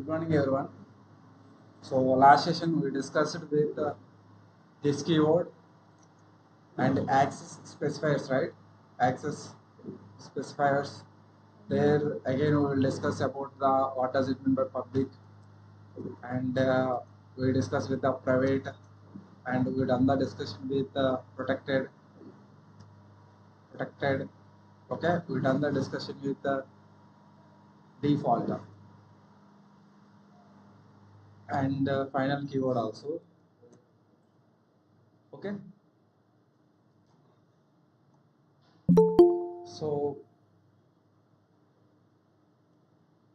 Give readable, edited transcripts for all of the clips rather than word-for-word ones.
Good morning, everyone. So last session we discussed with this keyword and access specifiers, right? Access specifiers. There again we will discuss about the what does it mean by public, and we discuss with the private, and we done the discussion with protected. Okay, we done the discussion with the default and final keyword also. Okay, so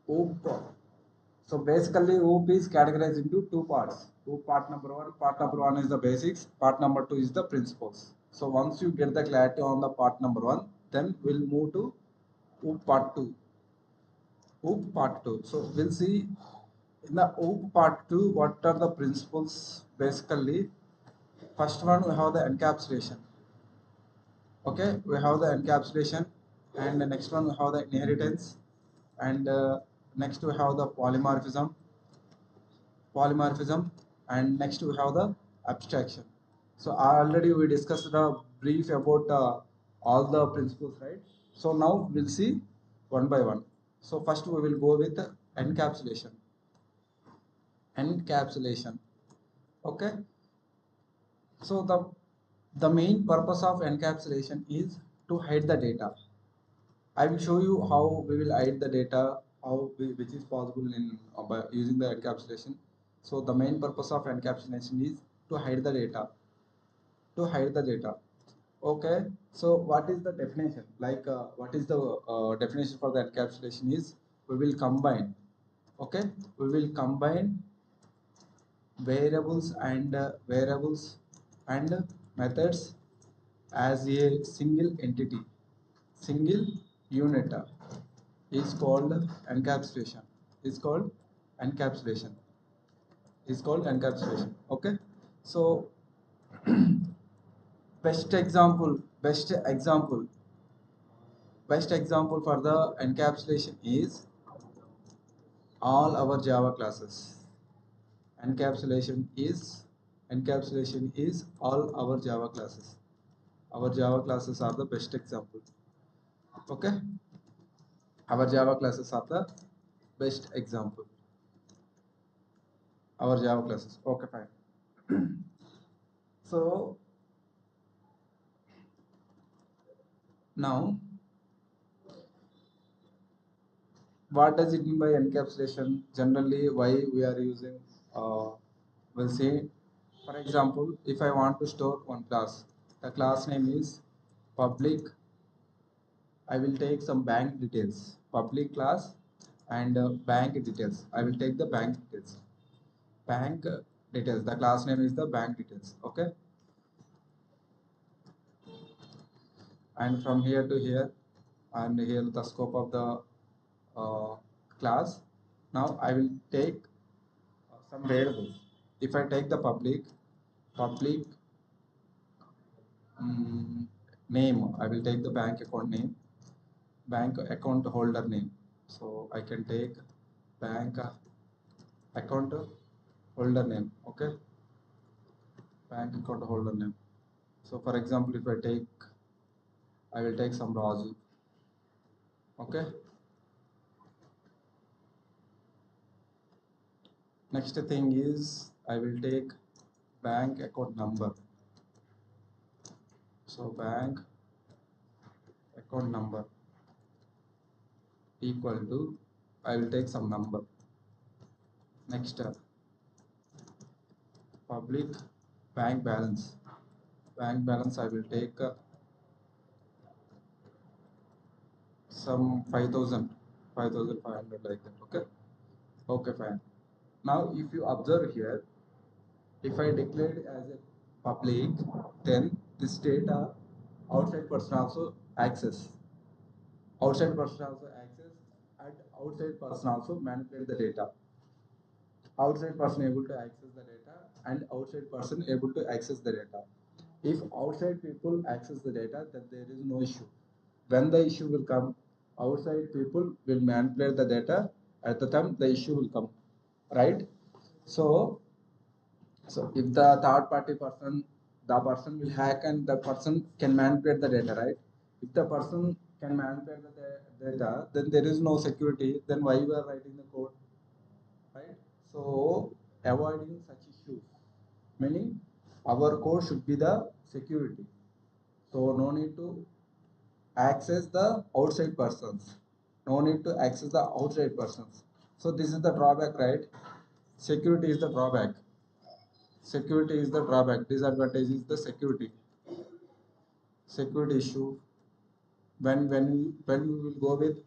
OOP. So basically, OOP is categorized into two parts. OOP part number one is the basics, part number two is the principles. So once you get the clarity on the part number one, then we'll move to OOP part two. OOP part two. So we'll see in the OOP part two what are the principles. Basically, first one we have the encapsulation. Okay, we have the encapsulation, and the next one we have the inheritance, and next we have the polymorphism, and next we have the abstraction. So already we discussed a brief about all the principles, right? So now we'll see one by one. So first we will go with the encapsulation. Okay, so the main purpose of encapsulation is to hide the data. I will show you how we will hide the data, which is possible in by using the encapsulation. So the main purpose of encapsulation is to hide the data. To hide the data. Okay. So what is the definition? What is the definition for the encapsulation? Is we will combine. Okay. We will combine variables and methods as a single entity, single unit. Is called encapsulation. Is called encapsulation. Is called encapsulation. Okay. So best example, best example, best example for the encapsulation is all our Java classes. Encapsulation is encapsulation is all our Java classes. Our Java classes are the best example. Okay. Our Java classes are the best example. Our Java classes. Okay, fine. So now, what does it mean by encapsulation? Generally, why we are using? We'll say, for example, if I want to store one class, the class name is public. I will take some bank details. Public class and bank details. I will take the bank details. Bank details. The class name is the bank details. Okay. And from here to here, and here the scope of the class. Now I will take some variables. If I take the public name, I will take the bank account name, bank account holder name. So I can take bank account holder name. Okay, bank account holder name. So for example, if I will take some Raju. Okay. Next thing is I will take bank account number. So bank account number equal to, I will take some number. Next, public bank balance. Bank balance I will take some 5,000, 5,500 like that. Okay. Okay, fine. Now, if you observe here, if I declare it as a public, then this data outside person also access. Outside person also access, and outside person also manipulate the data. Outside person able to access the data, and outside person able to access the data. If outside people access the data, then there is no issue. When the issue will come, outside people will manipulate the data. At the time, the issue will come. right? So if the third party person, the person will hack and the person can manipulate the data, right? If the person can manipulate the data, then there is no security. Then why you are writing the code, right? So avoiding such issues, meaning our code should be the security. So no need to access the outside persons. No need to access the outside persons. So this is the drawback, right? Security is the drawback. Security is the drawback. Disadvantage is the security issue. When we will go with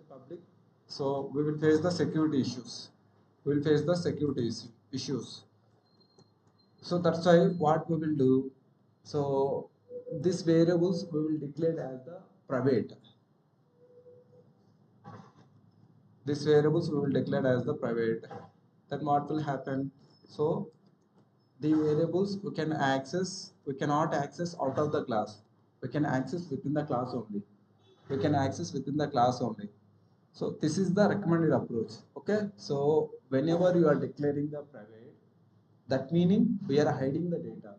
public, so we will face the security issues. We will face the issues. So that's why what we will do. So these variables we will declare as the private. These variables we will declare as the private. Then what will happen? So the variables we cannot access out of the class. We can access within the class only. We can access within the class only. So this is the recommended approach. Okay. So whenever you are declaring the private, that meaning we are hiding the data.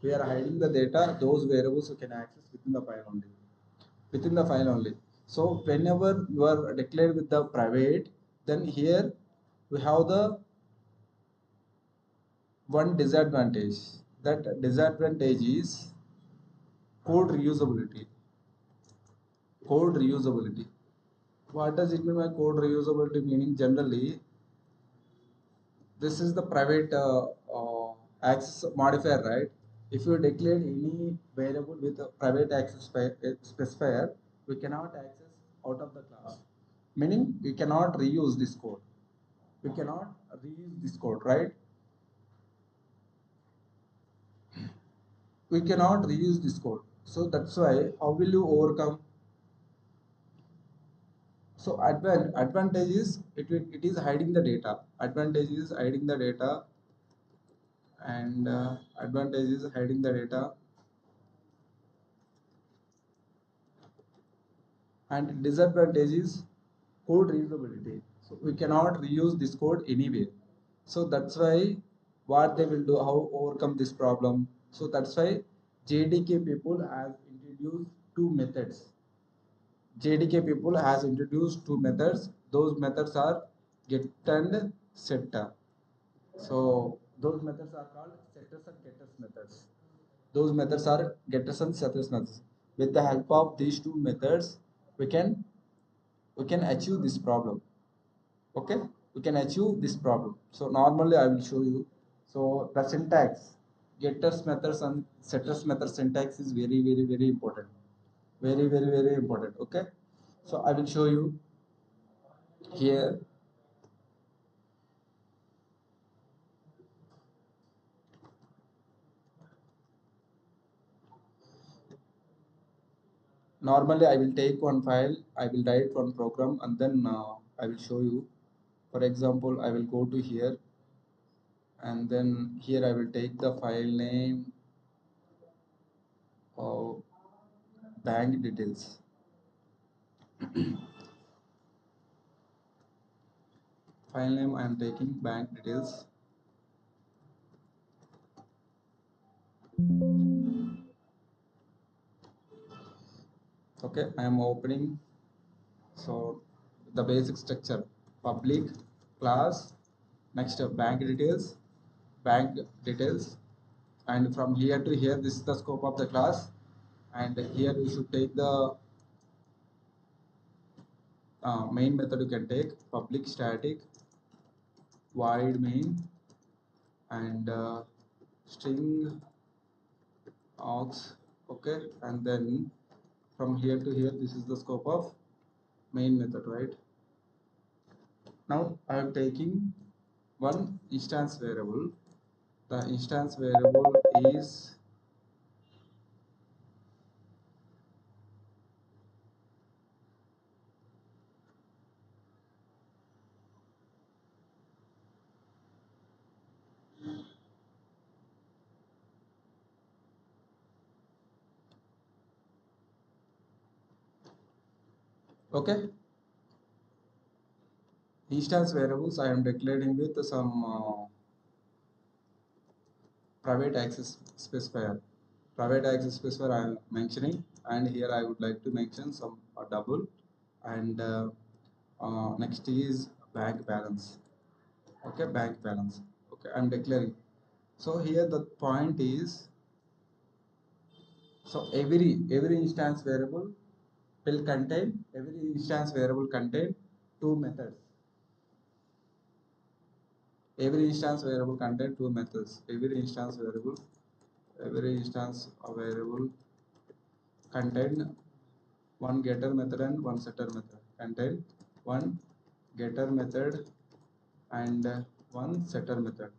We are hiding the data. Those variables you can access within the file only. Within the file only. So whenever you are declared with the private, then here we have the one disadvantage. That disadvantage is code reusability. Code reusability. What does it mean by code reusability? Meaning generally, this is the private access modifier, right? If you declare any variable with a private access specifier, we cannot access out of the class. Meaning we cannot reuse this code. We cannot reuse this code, right? We cannot reuse this code. So that's why how will you overcome? So advantage is it is hiding the data. Advantage is hiding the data, and advantage is hiding the data, and disadvantage is code reusability. So we cannot reuse this code anyway. So that's why what they will do, how overcome this problem. So that's why JDK people have introduced two methods. JDK people has introduced two methods. Those methods are get and setter. So those methods are called setters and getters methods. Those methods are getters and setters methods. With the help of these two methods, we can achieve this problem. Okay, we can achieve this problem. So normally I will show you. So the syntax, getters methods and setters method syntax is very important. Very important. Okay, so I will show you here. Normally I will take one file, I will write one program, and then I will show you. For example, I will go to here, and then here I will take the file name of bank details. File name I am taking bank details. Okay, I am opening. So the basic structure: public, class, next bank details, and from here to here this is the scope of the class, and here we should take the main method. You can take public static void main, and string aux. Okay, and then from here to here this is the scope of main method, right? Now I am taking one instance variable. The instance variable is okay. instance variables I am declaring with some private access specifier. Private access specifier I am mentioning, and here I would like to mention some double, and next is bank balance. Okay, bank balance. Okay, I'm declaring. So here the point is, so every instance variable will contain, every instance variable contain two methods. Every instance variable contain two methods. Every instance variable contain one getter method and one setter method. Contain one getter method and one setter method.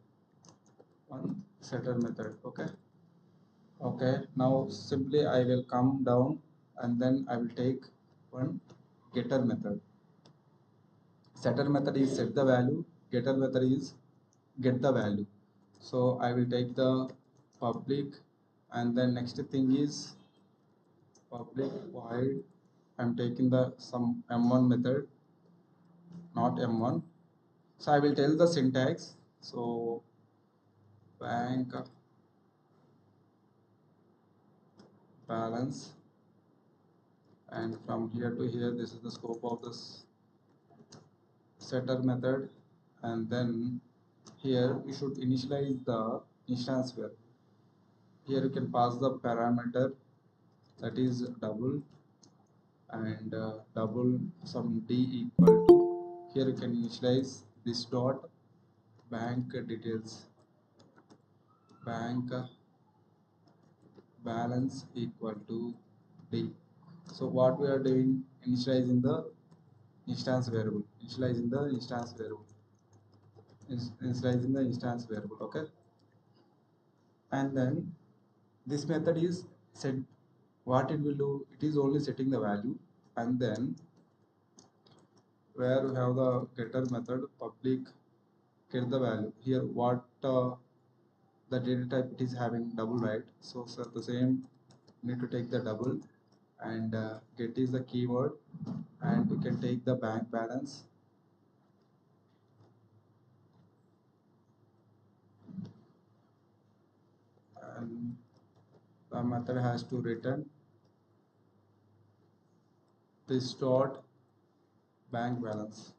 One setter method. Okay. Okay. Now simply I will come down and then I will take one getter method. Setter method is set the value. Getter method is get the value. So I will take the public, and then next thing is public void. I'm taking the some m1 method, not m1. So I will tell the syntax. So bank balance, and from here to here this is the scope of this setter method, and then here you should initialize the instance variable. Here you can pass the parameter, that is double, and double some d equal to, here you can initialize this dot bank details, bank balance equal to d. So what we are doing, initializing the instance variable, initializing the instance variable. Okay, and then this method is set. What it will do, it is only setting the value, and then where we have the getter method public get the value. Here what the data type, it is having double, right? So the same need to take the double, and get is the keyword, and we can take the bank balance, and the method has to return this dot bank balance,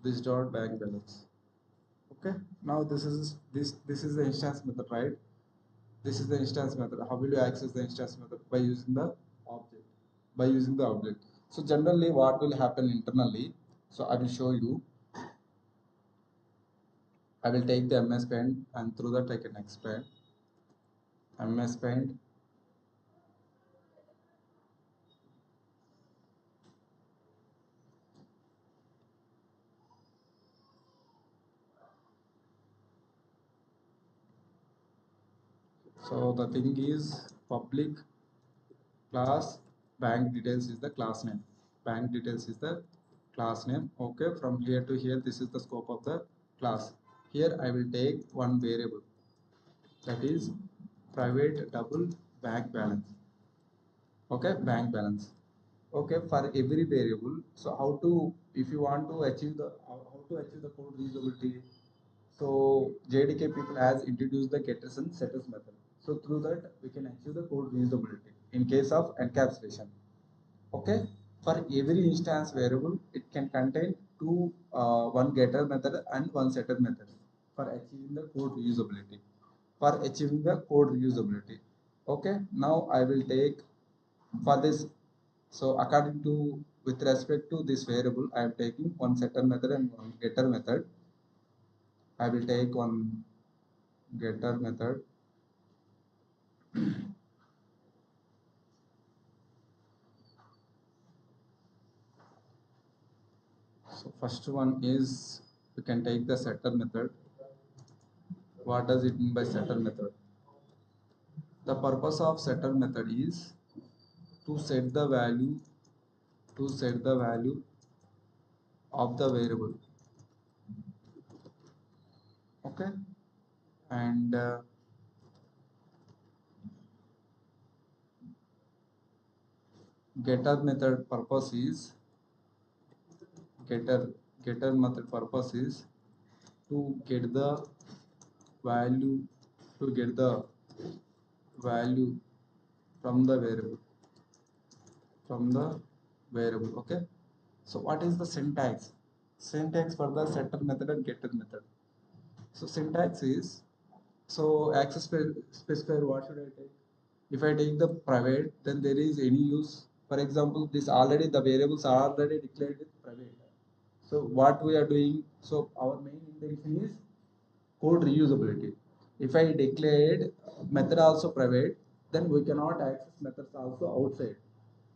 this dot bank balance. Okay, now this is the instance method, right? This is the instance method. How will you access the instance method? By using the object, so generally what will happen internally, so I will show you. I will take the ms paint, and through that I can expand ms paint. So the thing is, public class bank details is the class name. Bank details is the class name. Okay, from here to here, this is the scope of the class. Here I will take one variable, that is private double bank balance. Okay, bank balance. Okay, for every variable. So how to, if you want to achieve the how to achieve the code reusability. So JDK people has introduced the getters and setters method. So through that we can achieve the code reusability in case of encapsulation. Okay, for every instance variable, it can contain one getter method and one setter method for achieving the code reusability. Okay, now I will take for this. So according to, with respect to this variable, I am taking one setter method and one getter method. I will take one getter method. So first one is, we can take the setter method. What does it mean by setter method? The purpose of setter method is to set the value, to set the value of the variable. Okay, and getter method purpose is getter getter method purpose is to get the value value from the variable. Okay, so what is the syntax for the setter method and getter method? So syntax is, so access specifier, what should I take? If I take the private, then there is any use. For example, this already the variables are already declared with private. So what we are doing, so our main intention is code reusability. If I declared method also private, then we cannot access methods also outside.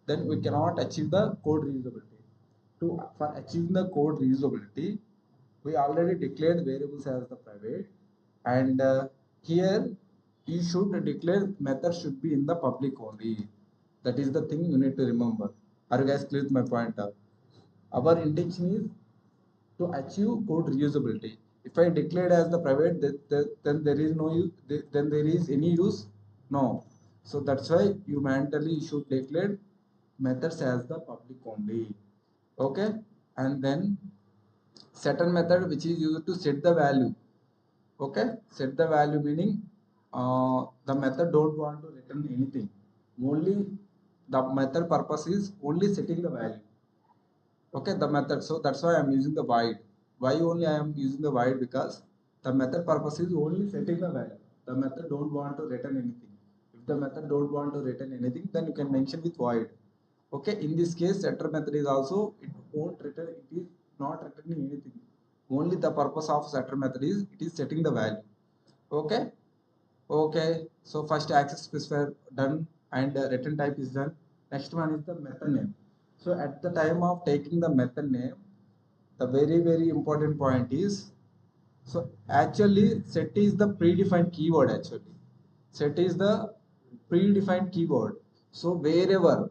Then we cannot achieve the code reusability. For achieving the code reusability, we already declared variables as the private, and here you should declare methods should be in the public only. That is the thing you need to remember. Are you guys clear with my point? Our intention is to achieve code reusability. If I declared as the private, then there is no use, then there is any use? No. So that's why you mandatory should declare methods as the public only. Okay, and then setter method, which is used to set the value. Okay, set the value meaning the method don't want to return anything. Only the method purpose is only setting the value. Okay, the method, so that's why I'm using the void. Why only I am using the void? Because the method purpose is only setting the value. The method don't want to return anything. If the method don't want to return anything, then you can mention with void. Okay, in this case setter method is also, it won't return, it is not returning anything. Only the purpose of setter method is it is setting the value. Okay, okay, so first access specifier done, and return type is done. Next one is the method name. So at the time of taking the method name, the very important point is, so actually set is the predefined keyword. Actually set is the predefined keyword. So wherever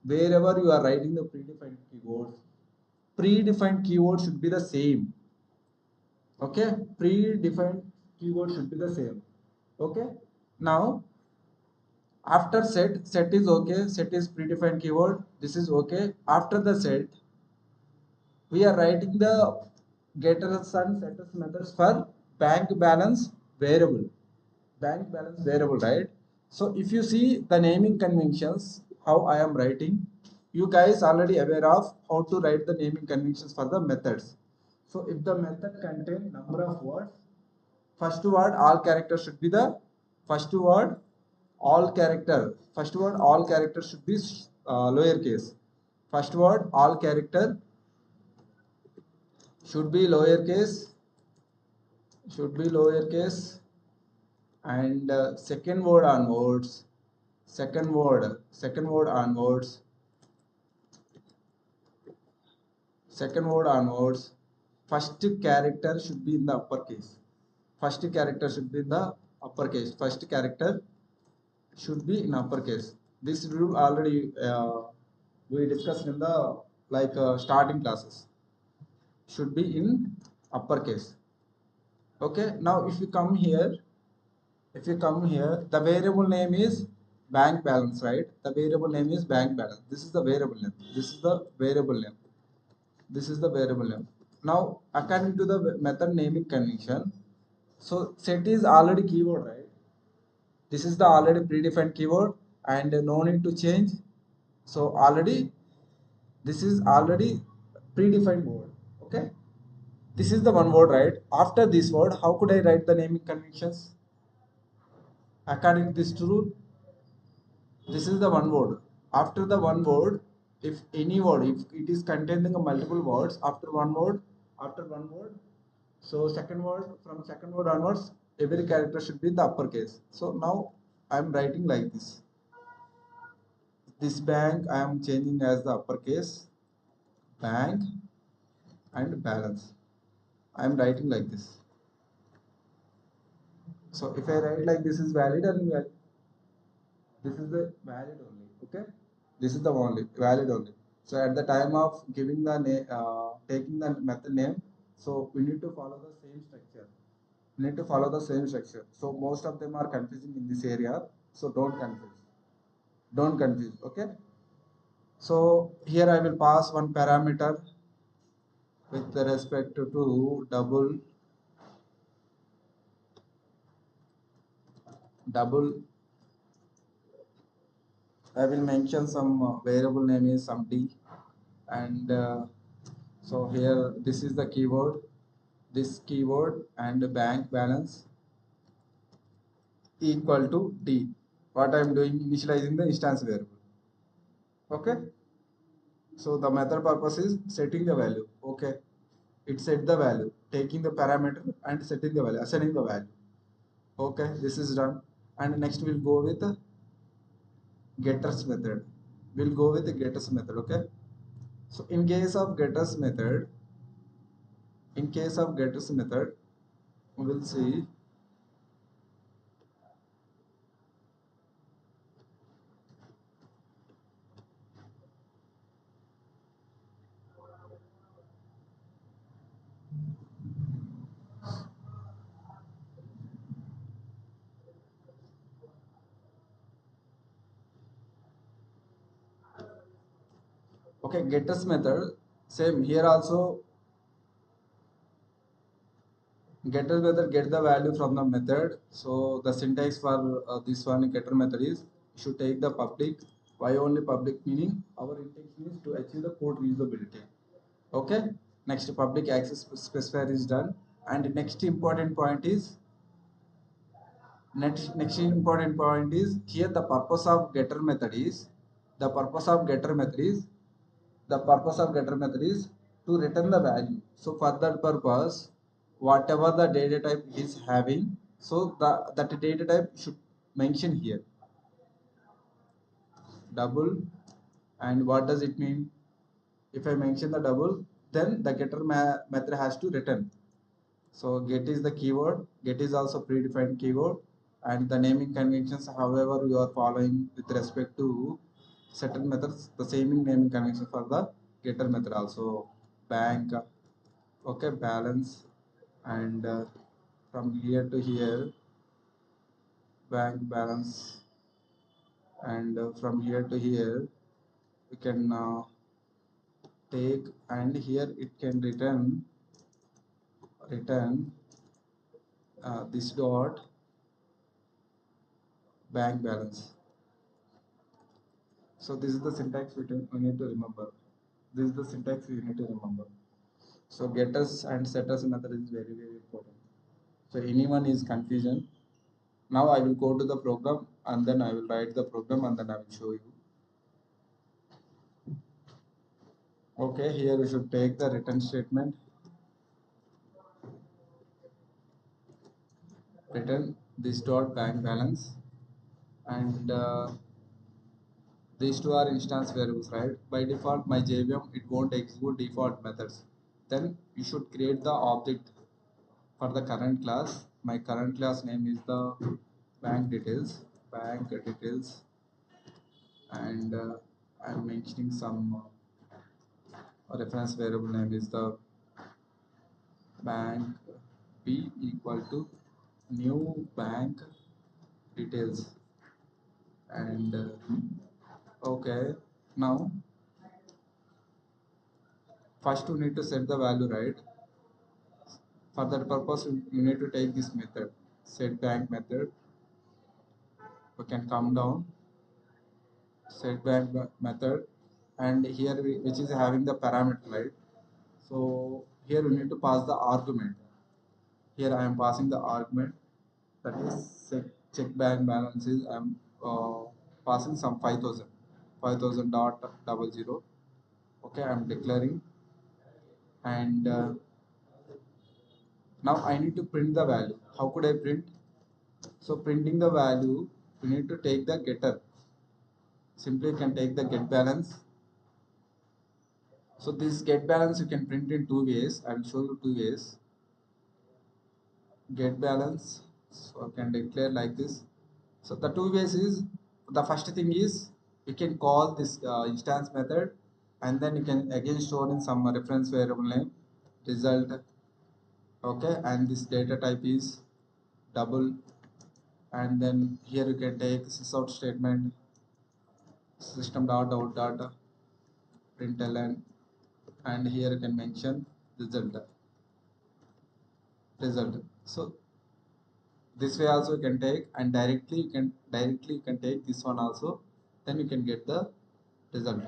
you are writing the predefined keyword should be the same. Okay, predefined keyword should be the same. Okay, now after set is okay, set is predefined keyword, this is okay. After the set, we are writing the getters and setters methods for bank balance variable. Right? So if you see the naming conventions, how I am writing, you guys already aware of how to write the naming conventions for the methods. So if the method contain number of words, first word all characters should be the first word all character should be lowercase. First word all character should be lowercase, and second word onwards, first character should be in the uppercase. First character should be in uppercase. This rule already we discussed in the starting classes. Should be in uppercase. Okay, now if you come here, the variable name is bank balance, right? The variable name is bank balance. This is the variable name. Now according to the method naming convention, so set is already keyword, right? This is the already predefined keyword, and no need to change. So already this is already predefined word. Okay, this is the one word, right? After this word, how could I write the naming conventions? According to this rule, this is the one word. After the one word, if any word, if it is containing a multiple words, after one word, so second word onwards, every character should be in the uppercase. So now I am writing like this bank I am changing as the uppercase, bank, and balance I am writing like this. So if I write like this is valid, and this is the valid only. Okay, this is the only valid only. So at the time of giving the name, taking the method name, so we need to follow the same structure. So most of them are confusing in this area, so don't confuse. Okay, so here I will pass one parameter. with respect to double, I will mention some variable name is some d, and so here this is the keyword, this keyword and bank balance equal to d. What I am doing, initializing the instance variable. Okay, so the method purpose is setting the value. Okay, it set the value, taking the parameter and setting the value, assigning the value. Okay, this is done, and next we'll go with the getters method. We'll go with the getters method. Okay, so in case of getters method, we will see. Okay, getters method, same here also. Getter method get the value from the method. So the syntax for this one getter method is should take the public. Why only public? Meaning our intention is to achieve the code reusability. Okay. Next public access specifier is done, and next important point is here the purpose of getter method is the purpose of getter method is the purpose of getter method is to return the value. So for that purpose, whatever the data type is having, so that data type should mention here double. And what does it mean? If I mention the double, then the getter method has to return. So get is the keyword, get is also predefined keyword, and the naming conventions however you are following with respect to certain methods, the same naming convention for the getter method also. Bank, okay, balance, and from here to here bank balance, and from here to here we can take, and here it can return this dot bank balance. So this is the syntax we need to remember. This is the syntax you need to remember. So getters and setters method is very very important. So anyone is confusion. Now I will go to the program and then I will write the program and then I will show you. Okay, here we should take the return statement. Return this dot bank balance, and these two are instance variables, right? By default, my JVM it won't execute default methods. Then you should create the object for the current class. My current class name is the bank details, and I'm mentioning some reference variable name is the bank b equal to new bank details, and okay, now first we need to set the value, right? For that purpose you need to take this method, set bank method. We can come down, set bank method, and here which is having the parameter, right? So here we need to pass the argument. Here I am passing the argument, that is check bank balances. I am passing some 5000 dot double zero. Okay, I am declaring, and now I need to print the value. How could I print? So printing the value, you need to take the getter. Simply you can take the get balance. So this get balance you can print in two ways. I will show you two ways. Get balance, so I can declare like this. So the two ways is, the first thing is you can call this instance method, and then you can again store in some reference variable name result. Okay, and this data type is double, and then here you can take sysout statement system dot out dot println, and here you can mention result. So this way also you can take, and directly you can take this one also, then you can get the result.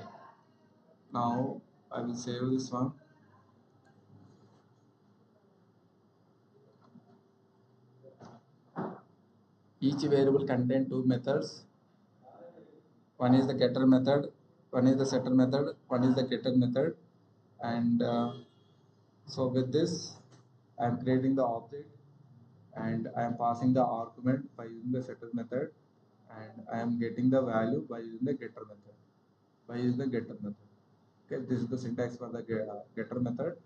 Now I will save this one. Each variable contain two methods. One is the getter method, one is the setter method, one is the getter method. And so with this, I am creating the object and I am passing the argument by using the setter method, and I am getting the value by using the getter method. Okay, this is the syntax for the getter method,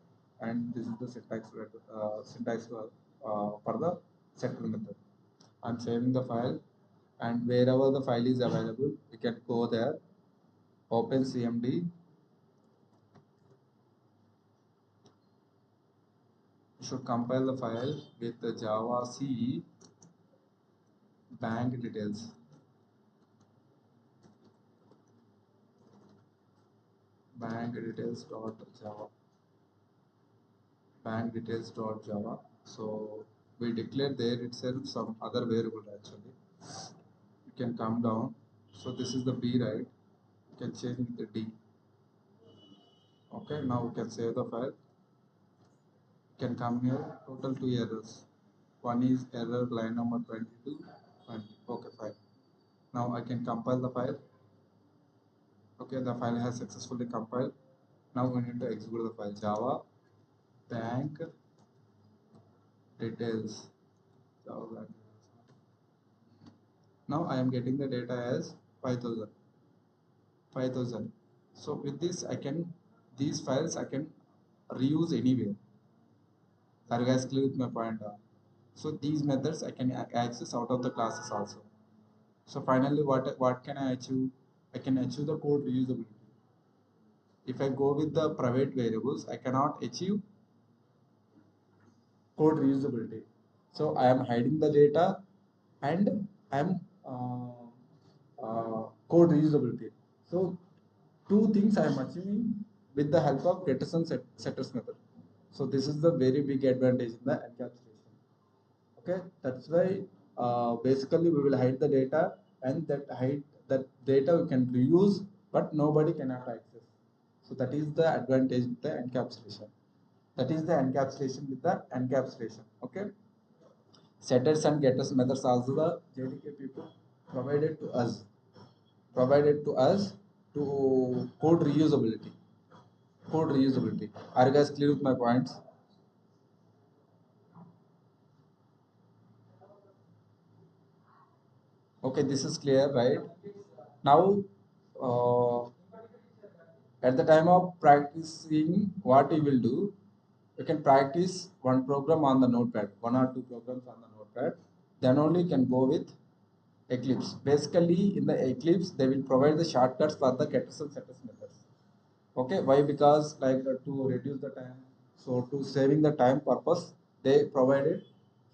and this is the syntax for the setter method. I'm saving the file, and wherever the file is available, you can go there, open CMD. You should compile the file with the Java C bank details. Bank details.java. Bank details.java. So we declare there itself some other variable actually. You can come down. So this is the B, right? You can change with the D. Okay, now we can save the file. You can come here. Total two errors. One is error line number 22. 20. Okay, fine. Now I can compile the file. Okay, the file has successfully compiled. Now we need to execute the file. Java bank details. Java bank details. Now I am getting the data as 5000. 5000. So with this, these files I can reuse anywhere. Are you guys clear with my point? So these methods I can access out of the classes also. So finally, what can I achieve? I can achieve the code reusability. If I go with the private variables, I cannot achieve code reusability. So I am hiding the data, and I am code reusability. So two things I am achieving with the help of getters and setters method. So this is the very big advantage in the encapsulation. Okay, that's why basically we will hide the data, and that data we can reuse, but nobody cannot access. So that is the advantage with the encapsulation. That is the encapsulation with the encapsulation. Okay. Setters and getters methods also the JDK people provided to us. Provided to us to code reusability. Code reusability. Are you guys clear with my points? Okay, this is clear, right? Now, uh, at the time of practicing, what you will do, you can practice one program on the notepad, one or two programs on the notepad. Then only you can go with Eclipse. Basically, in the Eclipse, they will provide the shortcuts for the getters and setters methods. Okay, why? Because like to reduce the time, so to saving the time purpose, they provided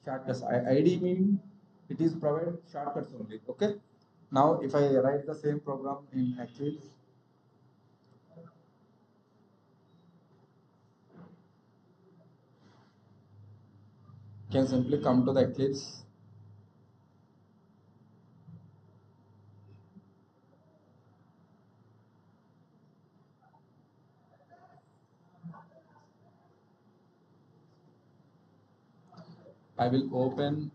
shortcuts. ID meaning it is provided shortcuts only. Okay. Now, if I write the same program in Eclipse, can simply come to the Eclipse. I will open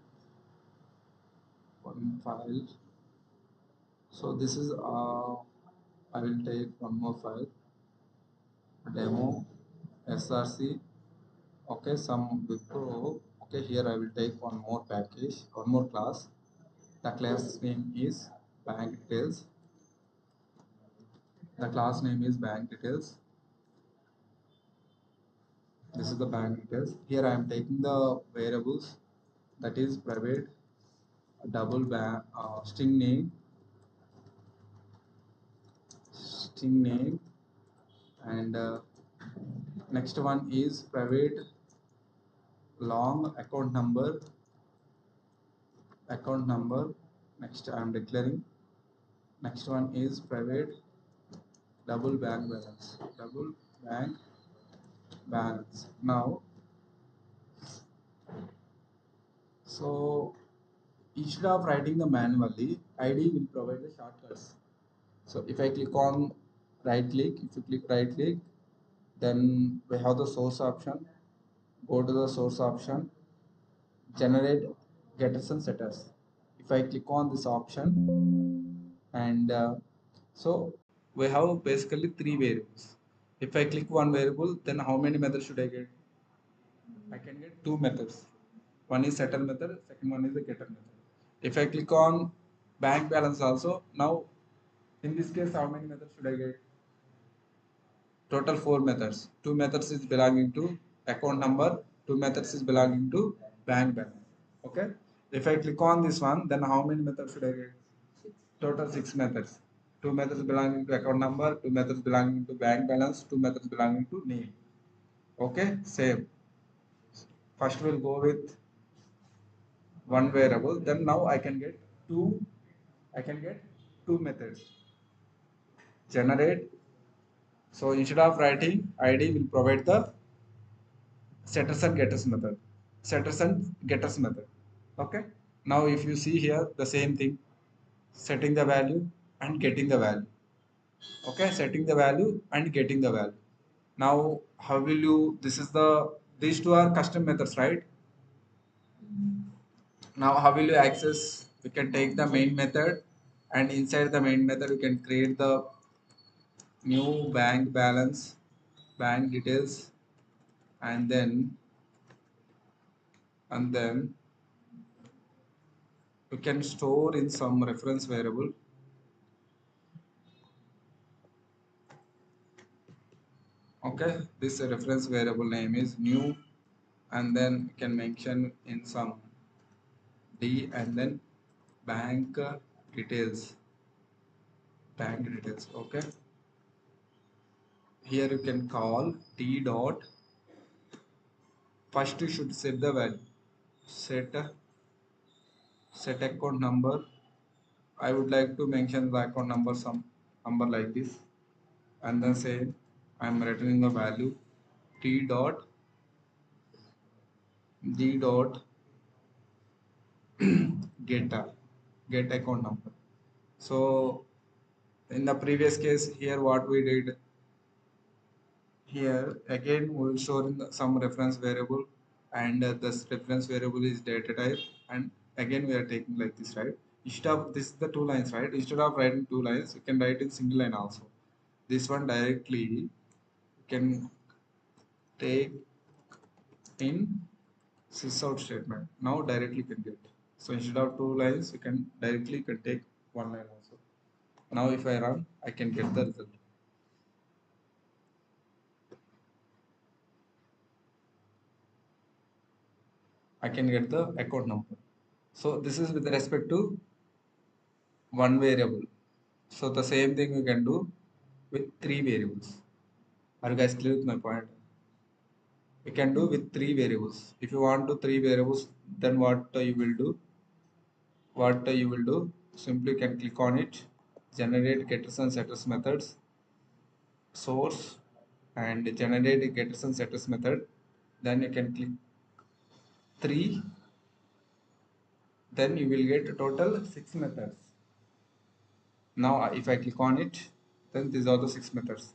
one file. So this is I will take one more file, demo src. Okay, some Wipro. Okay, here I will take one more package, one more class. The class name is bank details. The class name is bank details. This is the bank details. Here I am taking the variables, that is private double bank string name, and next one is private long account number. Next I am declaring. Next one is private double bank balance. Now, so instead of writing the manually, IDE will provide the shortcuts. So if I click on right click, if you click right click, then we have the source option. Go to the source option, generate getters and setters. If I click on this option, and so we have basically three variables. If I click one variable, then how many methods should I get? I can get two methods. One is setter method, second one is the getter method. If I click on bank balance also, now in this case, how many methods should I get? Total four methods. Two methods is belonging to account number, two methods is belonging to bank balance. Okay. If I click on this one, then how many methods should I get? Total six methods. Two methods belonging to account number, two methods belonging to bank balance, two methods belonging to name. Okay, same. First we'll go with one variable. Then now I can get two. I can get two methods. Generate. So instead of writing, ID will provide the setters and getters method. Setters and getters method. Okay. Now if you see here the same thing, setting the value and getting the value. Okay, setting the value and getting the value. Now how will you? This is the these two are custom methods, right? Now how will you access? We can take the main method, and inside the main method we can create the new bank balance, bank details, and then you can store in some reference variable. Okay, this reference variable name is new, and then you can mention in some d, and then bank details, bank details. Okay, here you can call t dot. First you should set the value, set account number. I would like to mention the account number, some number like this, and then say I'm returning the value t dot d dot get get account number. So in the previous case here, what we did here, again we will store in some reference variable, and this reference variable is data type, and again we are taking like this, right? Instead of this, the two lines, right? Instead of writing two lines, you can write in single line also. This one directly you can take in sysout statement. Now directly you can get. So instead of two lines, you can directly can take one line also. Now if I run, I can get the result. I can get the account number. So this is with respect to one variable. So the same thing you can do with three variables. Are you guys clear with my point? You can do with three variables. If you want to three variables, then what you will do? What you will do? Simply you can click on it, generate getters and setters methods, source, and generate getters and setters method. Then you can click three. Then you will get a total six methods. Now if I click on it, then these are the six methods.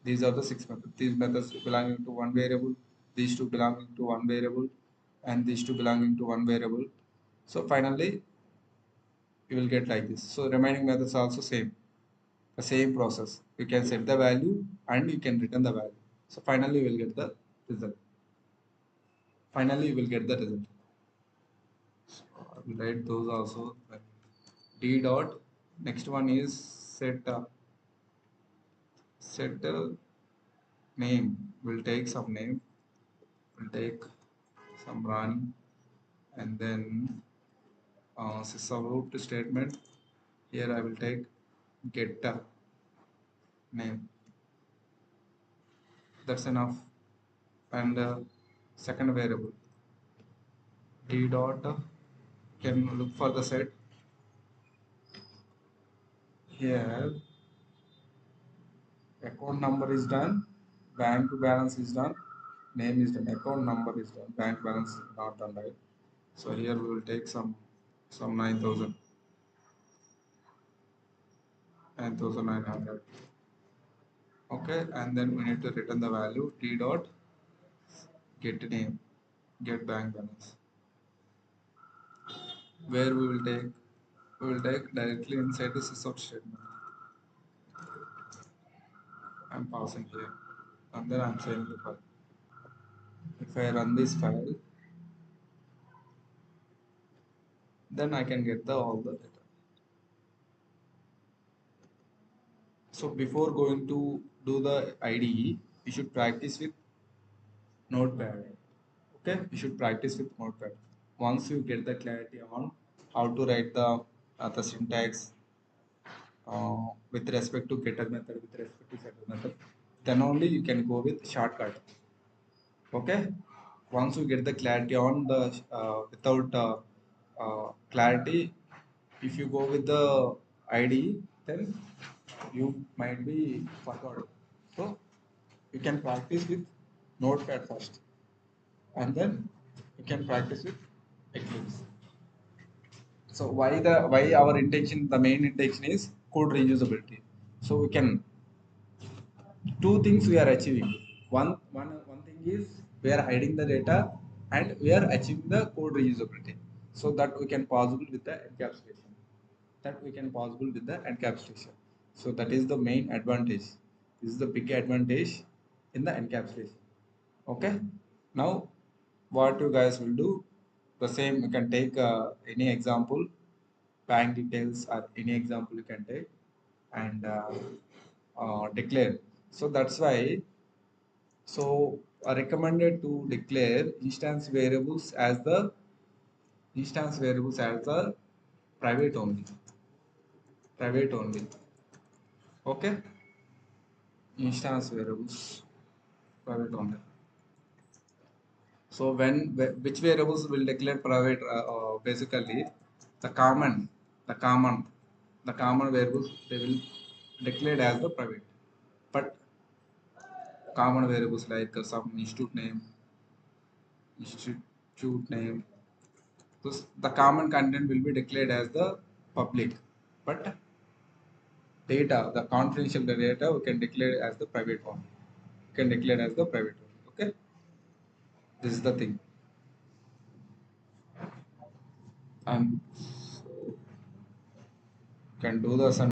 These are the six methods. These methods belonging to one variable, these two belonging to one variable, and these two belonging to one variable. So finally, you will get like this. So remaining methods are also same. The same process. You can set the value and you can return the value. So finally, you will get the result. Finally, you will get the result. So I will write those also. D dot. Next one is set name. We'll take some name. We'll take some run, and then sysout statement. Here I will take get name. That's enough. And second variable d dot can look for the set. Here account number is done. bank balance is done, name is done, account number is done, bank balance not done, right? So here we will take some 9,900. Okay, and then we need to return the value t dot get name, get bank balance, where we will take directly inside the sysout statement. I'm passing here, and then I'm saving the file. If I run this file, then I can get the all the data. So before going to do the IDE, you should practice with Notepad. Okay, you should practice with Notepad. Once you get the clarity on how to write the syntax with respect to getter method, with respect to setter method, then only you can go with shortcut. Okay, once you get the clarity on the without clarity, if you go with the ID, then you might be forgot. So you can practice with Notepad first, and then you can practice with Eclipse. So why our intention, the main intention is code reusability. So we can, two things we are achieving. One thing is we are hiding the data, and we are achieving the code reusability. So that we can possible with the encapsulation. That we can possible with the encapsulation. So that is the main advantage. This is the big advantage in the encapsulation. Okay. Now what you guys will do, the same you can take any example, bank details or any example you can take, and declare. So that's why, so recommended to declare instance variables as the private only, private only. Okay, instance variables private only. So which variables will declare private, basically the common the common the common variables, they will declared as the private. But common variables like some institute name, those, the common content will be declared as the public. But data, the confidential data, we can declare as the private one. We can declare as the private one. Okay, this is the thing. And can do the